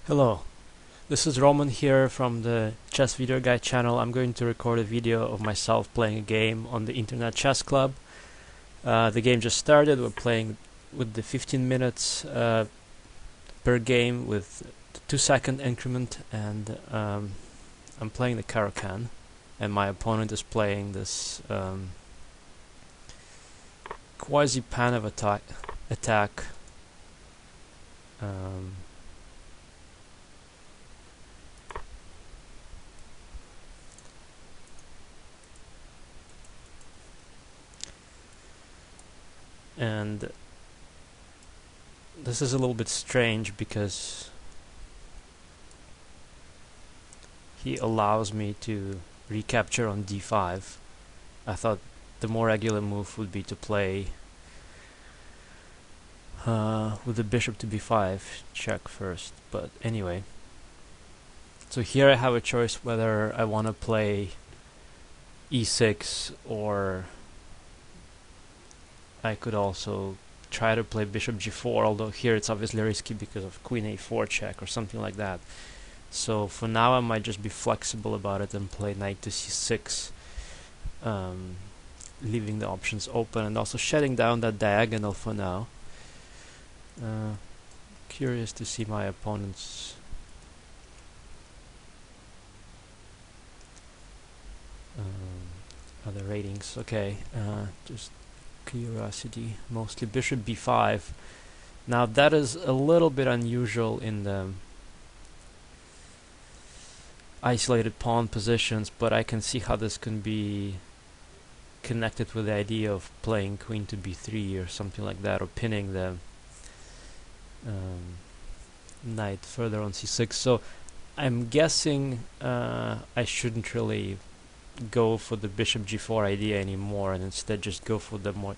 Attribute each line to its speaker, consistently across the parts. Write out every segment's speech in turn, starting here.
Speaker 1: Hello, this is Roman here from the Chess Video Guide channel. I'm going to record a video of myself playing a game on the Internet Chess Club. The game just started. We're playing with the 15 minutes per game with the 2-second increment, and I'm playing the Caro-Kann, and my opponent is playing this quasi-pan of attack. And this is a little bit strange because he allows me to recapture on d5. I thought the more regular move would be to play with the bishop to b5 check first, but anyway. So here I have a choice whether I want to play e6, or I could also try to play bishop g4, although here it's obviously risky because of queen a4 check or something like that. So for now I might just be flexible about it and play knight to c6, leaving the options open and also shutting down that diagonal for now. Curious to see my opponent's other ratings. Okay, just curiosity, mostly bishop b5. Now that is a little bit unusual in the isolated pawn positions, but I can see how this can be connected with the idea of playing queen to b3 or something like that, or pinning the knight further on c6. So I'm guessing I shouldn't really go for the bishop g4 idea anymore, and instead just go for the more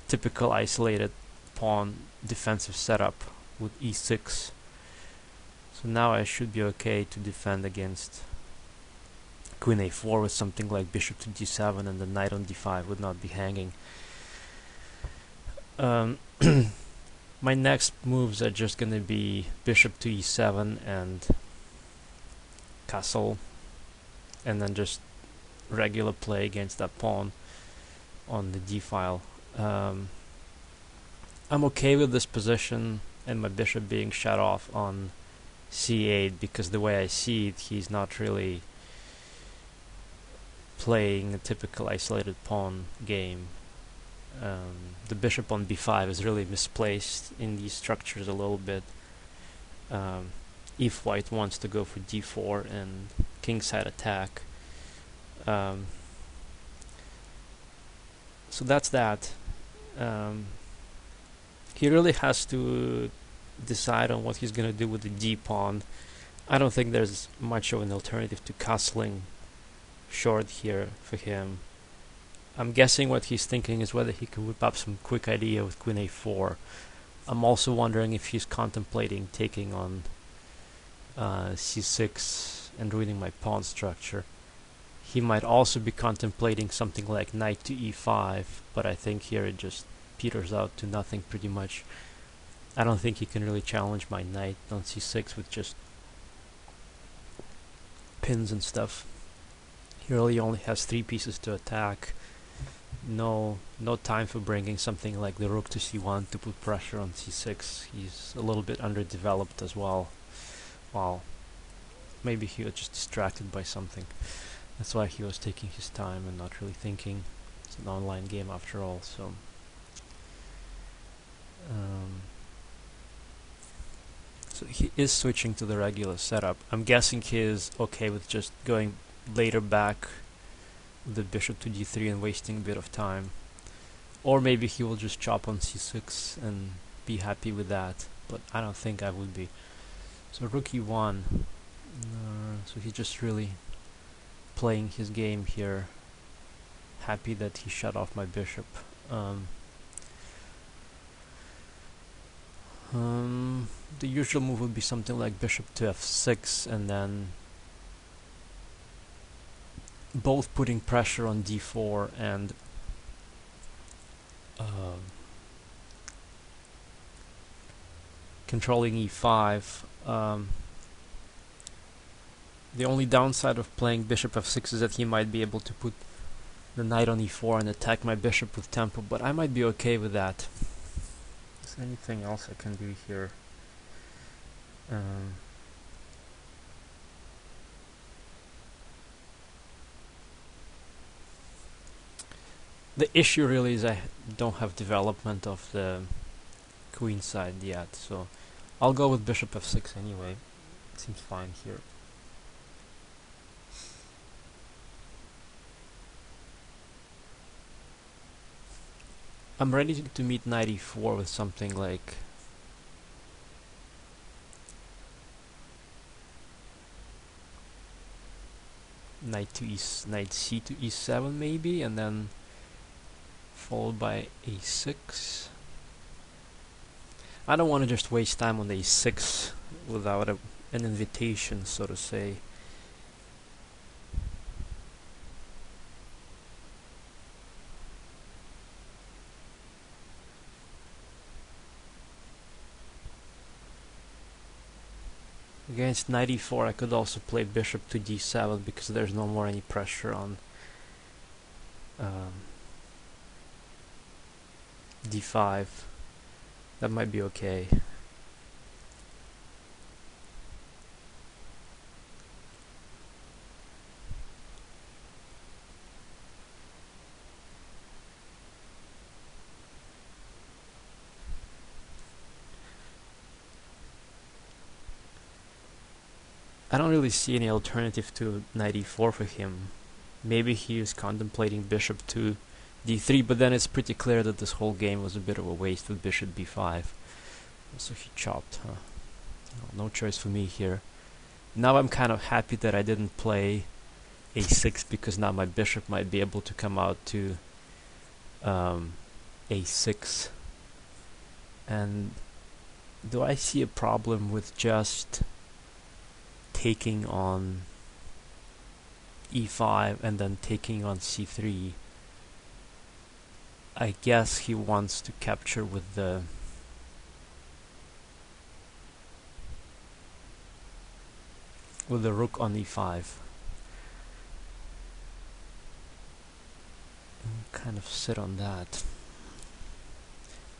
Speaker 1: typical isolated pawn defensive setup with e6. So now I should be okay to defend against queen a4 with something like bishop to d7, and the knight on d5 would not be hanging. My next moves are just gonna be bishop to e7 and castle, and then just regular play against that pawn on the d file. I'm okay with this position and my bishop being shut off on c8, because the way I see it, he's not really playing a typical isolated pawn game. The bishop on b5 is really misplaced in these structures a little bit. If white wants to go for d4 and kingside attack. So that's that. He really has to decide on what he's going to do with the d-pawn. I don't think there's much of an alternative to castling short here for him. I'm guessing what he's thinking is whether he can whip up some quick idea with queen a4. I'm also wondering if he's contemplating taking on c6 and ruining my pawn structure. He might also be contemplating something like knight to e5, but I think here it just peters out to nothing pretty much. I don't think he can really challenge my knight on c6 with just pins and stuff. He really only has 3 pieces to attack. No time for bringing something like the rook to c1 to put pressure on c6. He's a little bit underdeveloped as well. Well, maybe he was just distracted by something. That's why he was taking his time and not really thinking. It's an online game after all, so so he is switching to the regular setup. I'm guessing he is okay with just going later back with the bishop to d3 and wasting a bit of time. Or maybe he will just chop on c6 and be happy with that, but I don't think I would be. So rook e1. So he's just really playing his game here, happy that he shut off my bishop. The usual move would be something like bishop to f6, and then both putting pressure on d4 and controlling e5. The only downside of playing bishop f6 is that he might be able to put the knight on e4 and attack my bishop with tempo, but I might be okay with that. Is there anything else I can do here? The issue really is I don't have development of the queen side yet, so I'll go with bishop f6 anyway. It seems fine here. I'm ready to meet knight e4 with something like knight c to e7 maybe, and then followed by a6. I don't want to just waste time on a6 without an invitation, so to say. Against knight e4 I could also play bishop to d7 because there's no more any pressure on d5. That might be okay. I don't really see any alternative to knight e4 for him. Maybe he is contemplating bishop to d3, but then it's pretty clear that this whole game was a bit of a waste with bishop b5. So he chopped, huh? No choice for me here. Now I'm kind of happy that I didn't play a6 because now my bishop might be able to come out to a6. And do I see a problem with just taking on e5 and then taking on c3? I guess he wants to capture with the rook on e5. And kind of sit on that.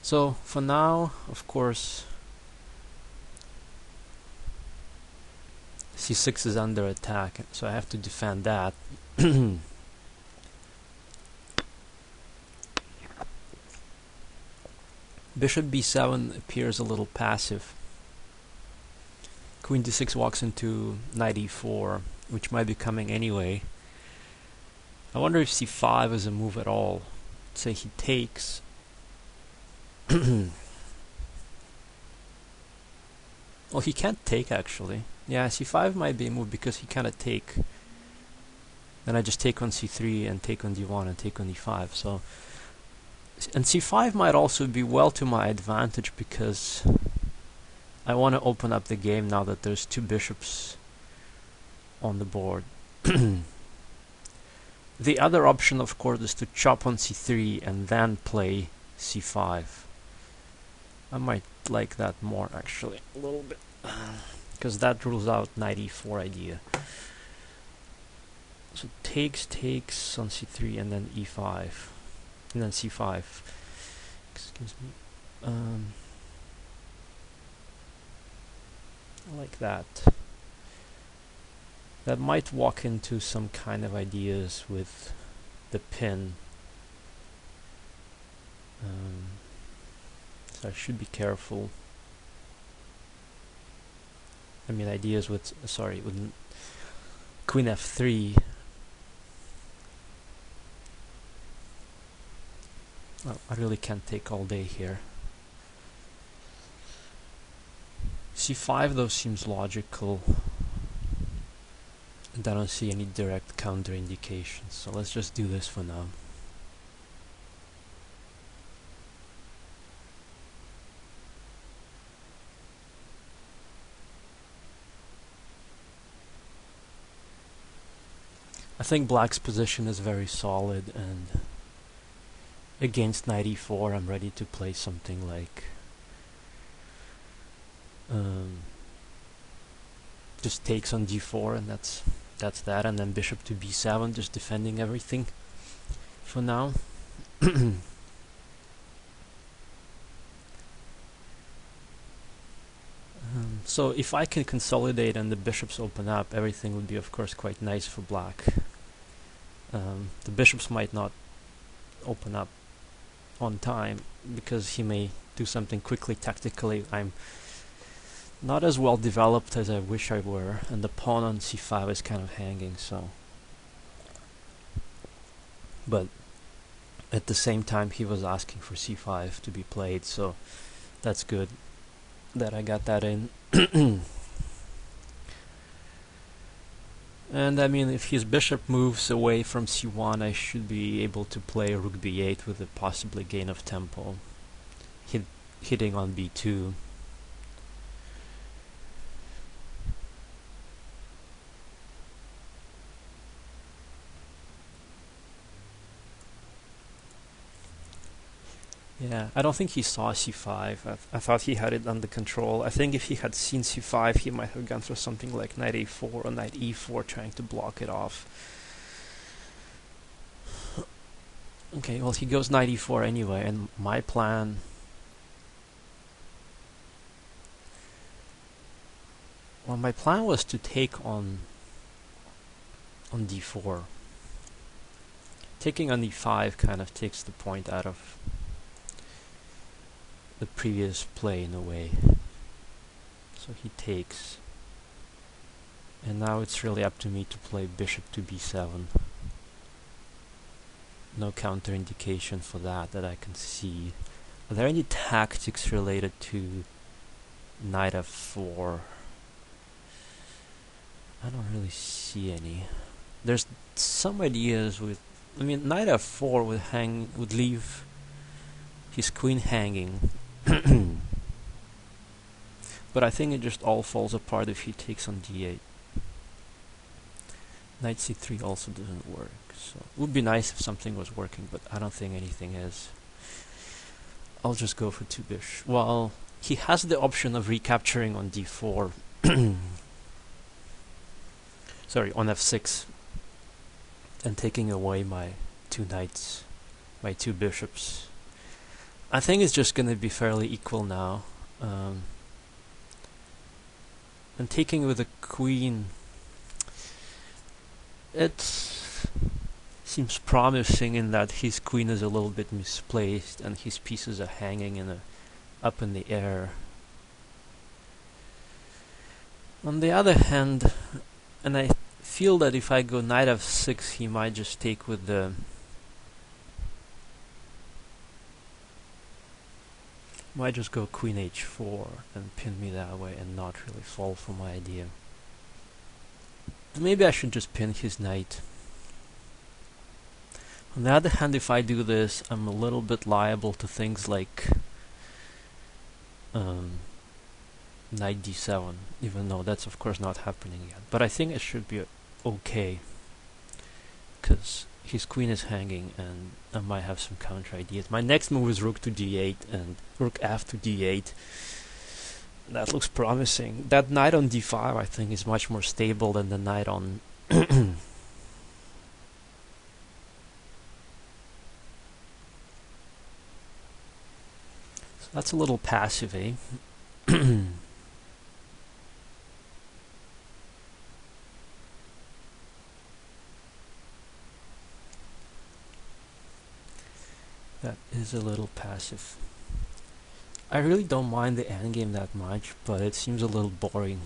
Speaker 1: So for now, of course, c6 is under attack, so I have to defend that. Bishop b7 appears a little passive. Queen d6 walks into knight e4, which might be coming anyway. I wonder if c5 is a move at all. Say he takes. Well, he can't take actually. Yeah, c5 might be a move because he cannot take. Then I just take on c3 and take on d1 and take on e5. So, and c5 might also be well to my advantage because I want to open up the game now that there's two bishops on the board. The other option, of course, is to chop on c3 and then play c5. I might like that more actually, a little bit, because that rules out knight e4 idea. So takes on c3 and then e5, and then c5. Excuse me. Like that. That might walk into some kind of ideas with the pin. So I should be careful. I mean, ideas with, sorry, with queen f3. Oh, I really can't take all day here. c5 though seems logical, and I don't see any direct counter indications, so let's just do this for now. I think black's position is very solid, and against knight e4 I'm ready to play something like just takes on d4, and that's that, and then bishop to b7, just defending everything for now. So if I can consolidate and the bishops open up, everything would be of course quite nice for black. The bishops might not open up on time because he may do something quickly tactically. I'm not as well developed as I wish I were, and the pawn on c5 is kind of hanging, so. But at the same time he was asking for c5 to be played, so that's good that I got that in. And I mean, if his bishop moves away from c1, I should be able to play rook b8 with a possibly gain of tempo, hitting on b2. Yeah, I don't think he saw c5. I thought he had it under control. I think if he had seen c5, he might have gone for something like knight a4 or knight e4, trying to block it off. Okay, well, he goes knight e4 anyway, and my plan... Well, my plan was to take on d4. Taking on e5 kind of takes the point out of the previous play in a way. So he takes, and now it's really up to me to play bishop to b7. No counter indication for that I can see. Are there any tactics related to knight f4? I don't really see any. There's some ideas with, I mean, knight f4 would leave his queen hanging. But I think it just all falls apart if he takes on d8. Knight c3 also doesn't work, so it would be nice if something was working, but I don't think anything is. I'll just go for two bish. Well, he has the option of recapturing on d4. Sorry, on f6, and taking away my two knights, my two bishops. I think it's just going to be fairly equal now. And taking with a queen, it seems promising in that his queen is a little bit misplaced and his pieces are hanging up in the air. On the other hand, and I feel that if I go knight f6, he might just take with the... Might just go queen h4 and pin me that way and not really fall for my idea. Maybe I should just pin his knight. On the other hand, if I do this, I'm a little bit liable to things like knight d7, even though that's of course not happening yet. But I think it should be okay, because his queen is hanging and I might have some counter ideas. My next move is rook to d8 and rook f to d8. That looks promising. That knight on d5 I think is much more stable than the knight on so that's a little passive, eh? That is a little passive. I really don't mind the endgame that much, but it seems a little boring.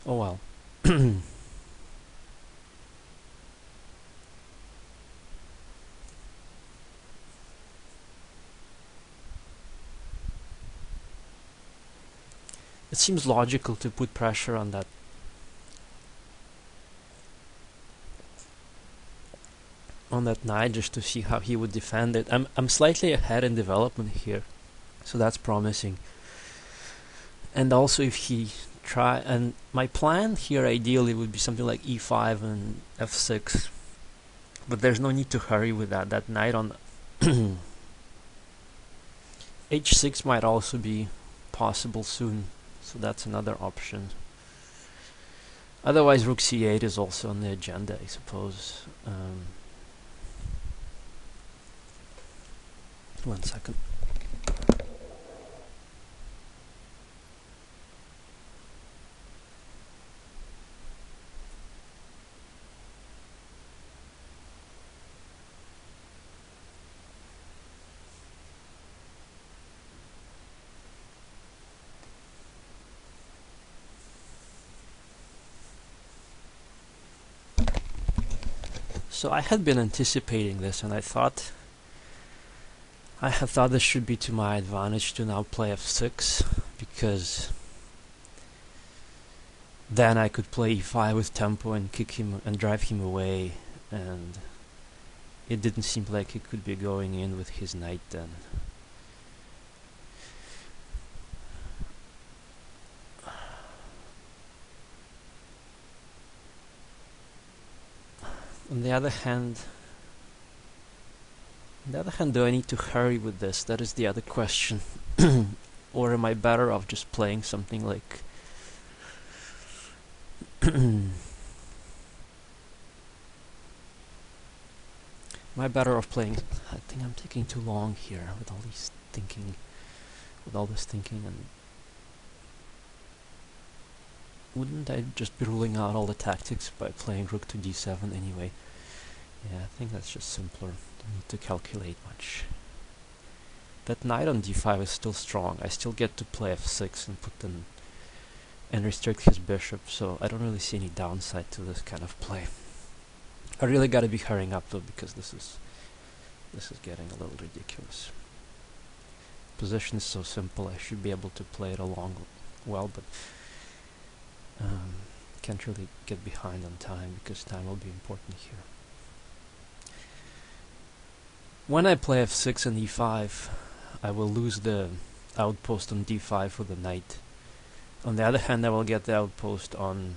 Speaker 1: Oh well. It seems logical to put pressure on that knight just to see how he would defend it. I'm slightly ahead in development here, so that's promising. And also if he and my plan here ideally would be something like e5 and f6, but there's no need to hurry with that. That knight on h6 might also be possible soon, so that's another option. Otherwise, rook c8 is also on the agenda, I suppose. 1 second. So I had been anticipating this, and I had thought this should be to my advantage to now play f6, because then I could play e5 with tempo and kick him and drive him away, and it didn't seem like he could be going in with his knight then. On the other hand, do I need to hurry with this? That is the other question. Or am I better off just playing something like am I better off playing? I think I'm taking too long here with all this thinking, and wouldn't I just be ruling out all the tactics by playing rook to d7 anyway? Yeah, I think that's just simpler. Don't need to calculate much. That knight on d5 is still strong. I still get to play f6 and put them and restrict his bishop, so I don't really see any downside to this kind of play. I really gotta be hurrying up though, because this is getting a little ridiculous. Position is so simple, I should be able to play it along well, but can't really get behind on time, because time will be important here. When I play f6 and e5, I will lose the outpost on d5 for the knight. On the other hand, I will get the outpost on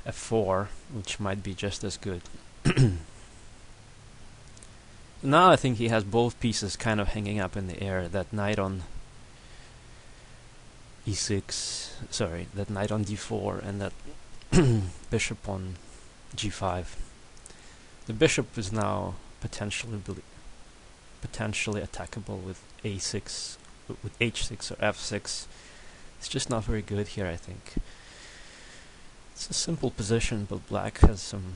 Speaker 1: f4, which might be just as good. Now I think he has both pieces kind of hanging up in the air. That knight on e6, sorry, that knight on d4, and that bishop on g5. The bishop is now potentially attackable with a6, with h6 or f6. It's just not very good here, I think. It's a simple position, but black has some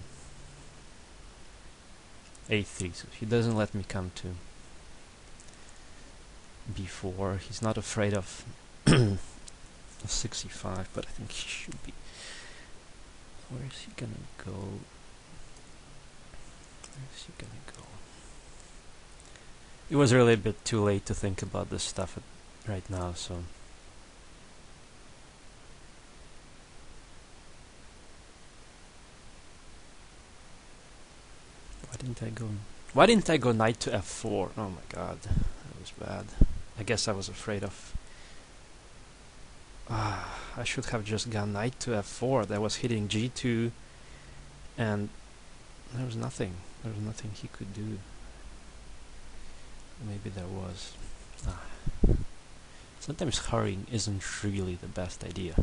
Speaker 1: a3, so he doesn't let me come to b4. He's not afraid of 65, but I think he should be. Where is he gonna go? Where is he gonna go? It was really a bit too late to think about this stuff right now, so. Why didn't I go knight to f4? Oh my god, that was bad. I guess I was afraid of. I should have just gone knight to f4. That was hitting g2, and there was nothing. There was nothing he could do. Maybe there was. Sometimes hurrying isn't really the best idea.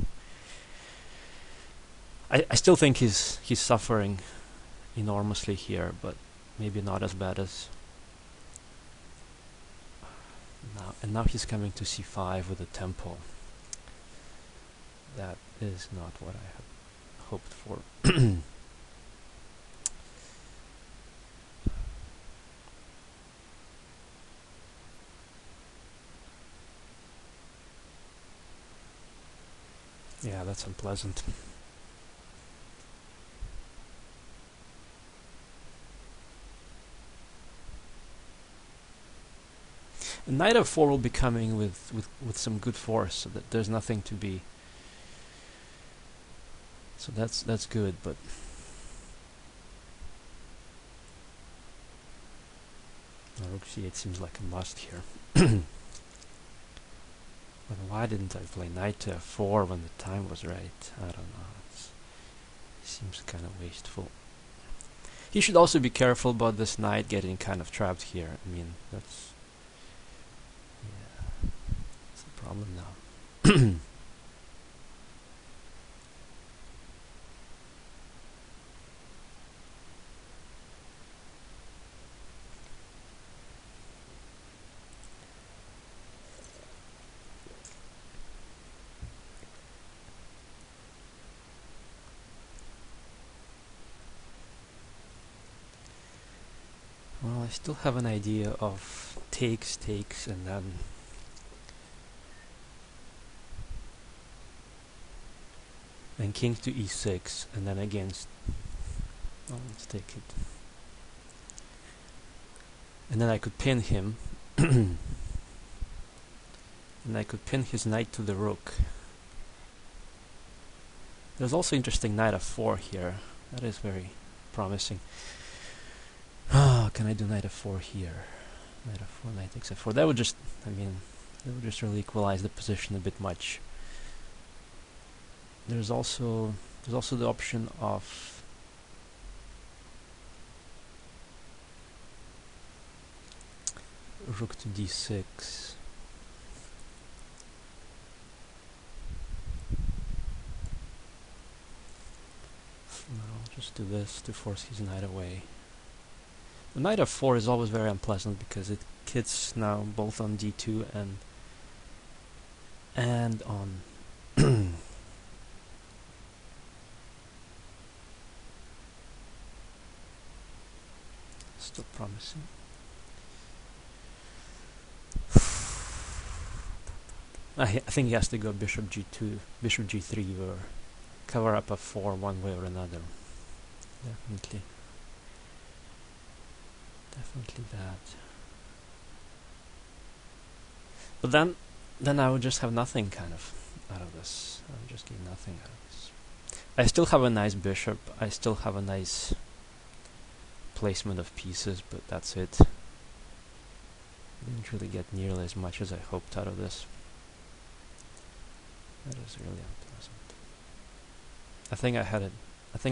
Speaker 1: I still think he's suffering enormously here, but maybe not as bad as now. And now he's coming to c5 with a tempo. That is not what I had hoped for. Yeah, that's unpleasant. And knight f4 will be coming with some good force, so that there's nothing to be. So that's good, but rook c8 seems like a must here. But why didn't I play knight to f4 when the time was right? I don't know. It seems kind of wasteful. He should also be careful about this knight getting kind of trapped here. I mean, problem now. Well, I still have an idea of takes, and then king to e6, and then against. Oh, let's take it. And then I could pin him, and I could pin his knight to the rook. There's also interesting knight f4 here. That is very promising. Can I do knight f4 here? Knight f4, knight takes f4. That would just, that would just really equalize the position a bit much. There's also the option of rook to d6. I'll just do this to force his knight away. The knight f4 is always very unpleasant because it hits now both on d2 and on still promising. I think he has to go bishop g2, bishop g3, or cover up f4 one way or another. Definitely that. But then I would just have nothing kind of out of this. I would just get nothing out of this. I still have a nice bishop. I still have a nice placement of pieces, but that's it. Didn't really get nearly as much as I hoped out of this. That is really unpleasant. I think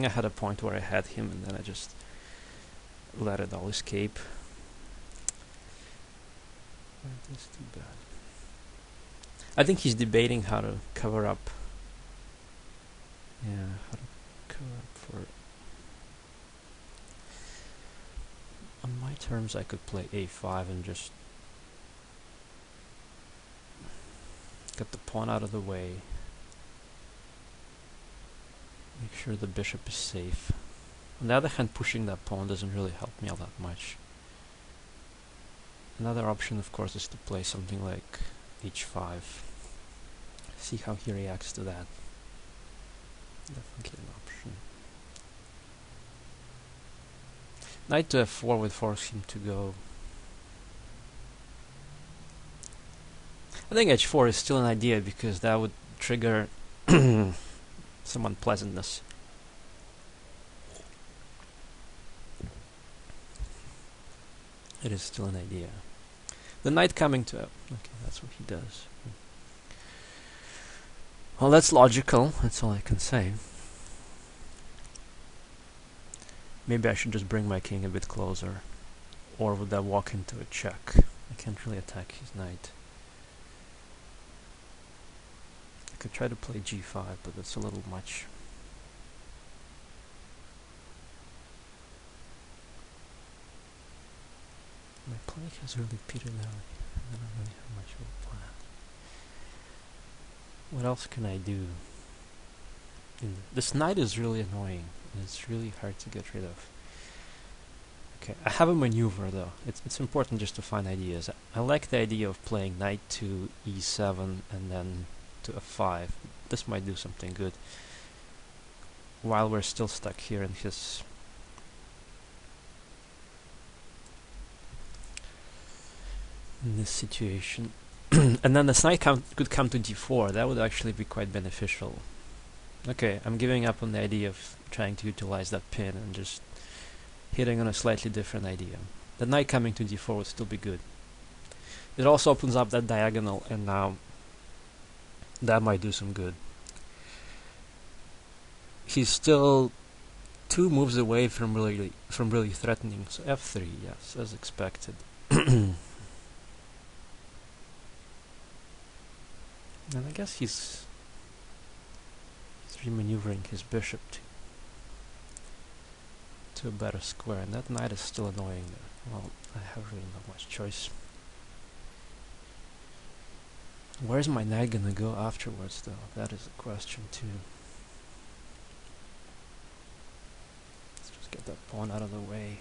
Speaker 1: I had a point where I had him, and then I just let it all escape. That is too bad. I think he's debating how to cover up. Yeah, how to cover up for. On my terms, I could play a5 and just get the pawn out of the way. Make sure the bishop is safe. On the other hand, pushing that pawn doesn't really help me all that much. Another option, of course, is to play something like h5. See how he reacts to that. Definitely an option. Knight to f4 would force him to go. I think h4 is still an idea because that would trigger some unpleasantness. It is still an idea. The knight coming to okay, that's what he does. Well, that's logical. That's all I can say. Maybe I should just bring my king a bit closer, or would that walk into a check? I can't really attack his knight. I could try to play g5, but that's a little much. My play has really petered out. I don't really have much of a plan. What else can I do? This knight is really annoying, and it's really hard to get rid of. Okay, I have a maneuver though. It's important just to find ideas. I like the idea of playing knight to e7 and then to f5. This might do something good. While we're still stuck here in his in this situation. And then the knight could come to d4. That would actually be quite beneficial. Okay, I'm giving up on the idea of trying to utilize that pin and just hitting on a slightly different idea. The knight coming to d4 would still be good. It also opens up that diagonal, and now that might do some good. He's still 2 moves away from really threatening. So f3, yes, as expected. And I guess he's remaneuvering his bishop to a better square, and that knight is still annoying there. Well, I have really not much choice. Where's my knight gonna go afterwards, though? That is a question too. Let's just get that pawn out of the way.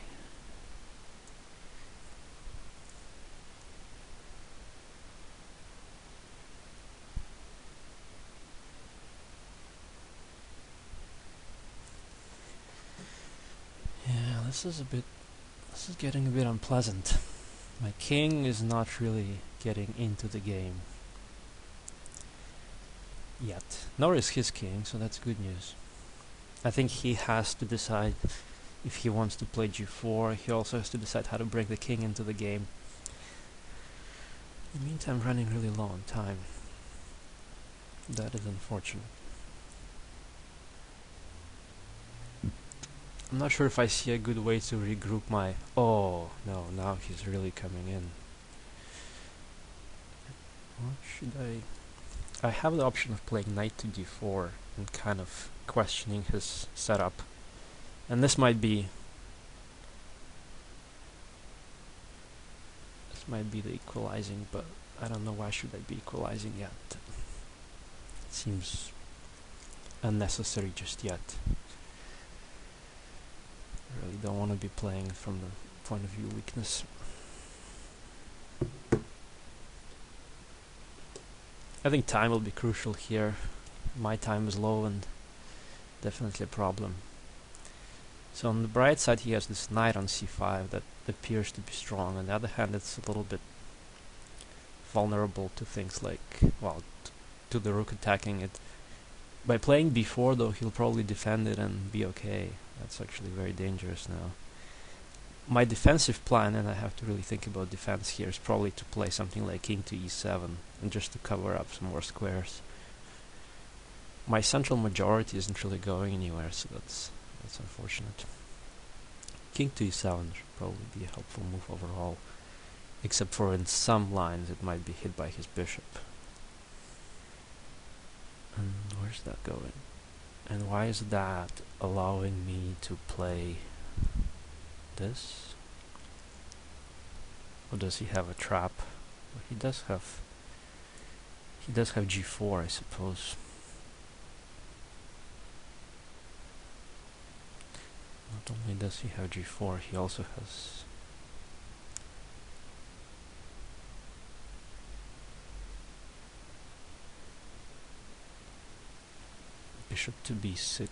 Speaker 1: Yeah, this is getting a bit unpleasant. My king is not really getting into the game yet. Nor is his king, so that's good news. I think he has to decide if he wants to play g4. He also has to decide how to bring the king into the game. In the meantime, running really low on time. That is unfortunate. I'm not sure if I see a good way to regroup my... Oh, no, now he's really coming in. What should I have the option of playing knight to d4 and kind of questioning his setup. And this might be the equalizing, but I don't know why should I be equalizing yet. It seems unnecessary just yet. I really don't want to be playing from the point of view weakness. I think time will be crucial here. My time is low and definitely a problem. So on the bright side he has this knight on c5 that appears to be strong. On the other hand, it's a little bit vulnerable to things like, well, to the rook attacking it. By playing b4 though, he'll probably defend it and be okay. That's actually very dangerous now. My defensive plan, and I have to really think about defense here, is probably to play something like king to e7 and just to cover up some more squares. My central majority isn't really going anywhere, so that's unfortunate. King to e7 should probably be a helpful move overall, except for in some lines it might be hit by his bishop. And where's that going? And why is that allowing me to play this? Or does he have a trap? Well, he does have g4, I suppose. Not only does he have g4, he also has bishop to b6.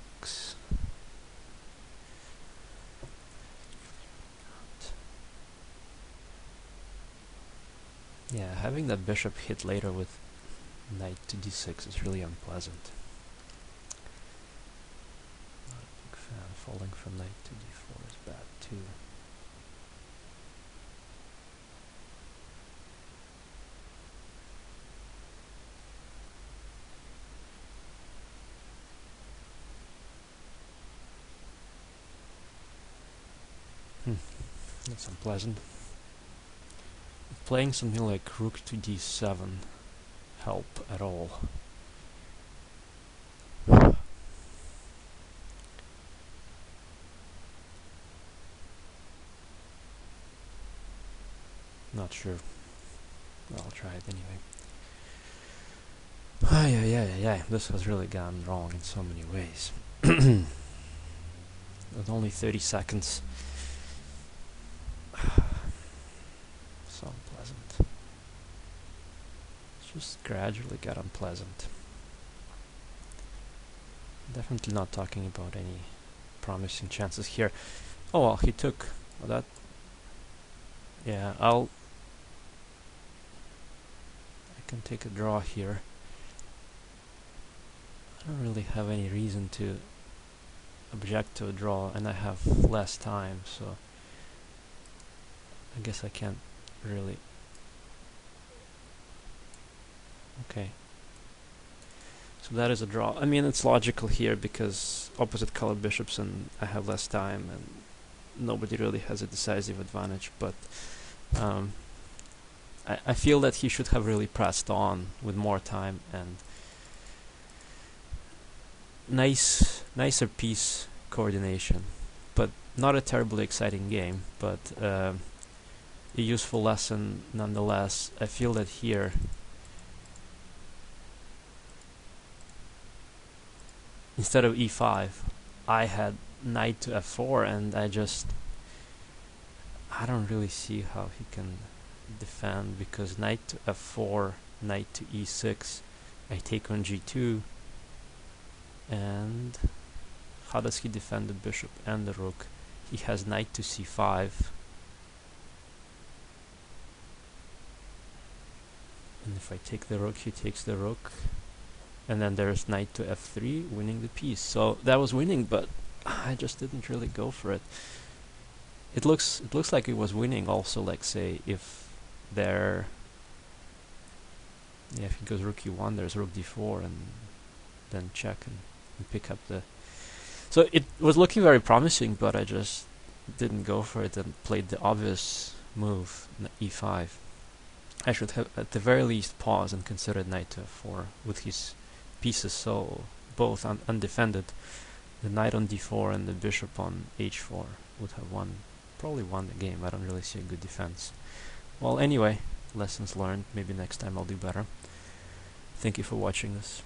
Speaker 1: Yeah, having that bishop hit later with knight to d6 is really unpleasant. Not a big fan. Falling from knight to d4 is bad too. That's unpleasant. Playing something like rook to d7 help at all? Not sure. Well, I'll try it anyway. Yeah. This has really gone wrong in so many ways. With only 30 seconds. So unpleasant. It's just gradually got unpleasant. Definitely not talking about any promising chances here. Oh well, he took that. Yeah, I can take a draw here. I don't really have any reason to object to a draw, and I have less time, so I guess I can't really. Okay. So that is a draw. I mean, it's logical here because opposite color bishops and I have less time and nobody really has a decisive advantage, but I feel that he should have really pressed on with more time and nicer piece coordination, but not a terribly exciting game, but a useful lesson nonetheless. I feel that here instead of e5 I had knight to f4, and I don't really see how he can defend, because knight to f4, knight to e6, I take on g2, and how does he defend the bishop and the rook? He has knight to c5, and if I take the rook, he takes the rook, and then there's knight to f3, winning the piece. So that was winning, but I just didn't really go for it. It looks like it was winning also, like say if there, yeah, if he goes rook e1, there's rook d4, and then check and pick up the. So it was looking very promising, but I just didn't go for it and played the obvious move, e5. I should have at the very least paused and considered knight to f4 with his pieces so both undefended. The knight on d4 and the bishop on h4 would have probably won the game. I don't really see a good defense. Well, anyway, lessons learned. Maybe next time I'll do better. Thank you for watching this.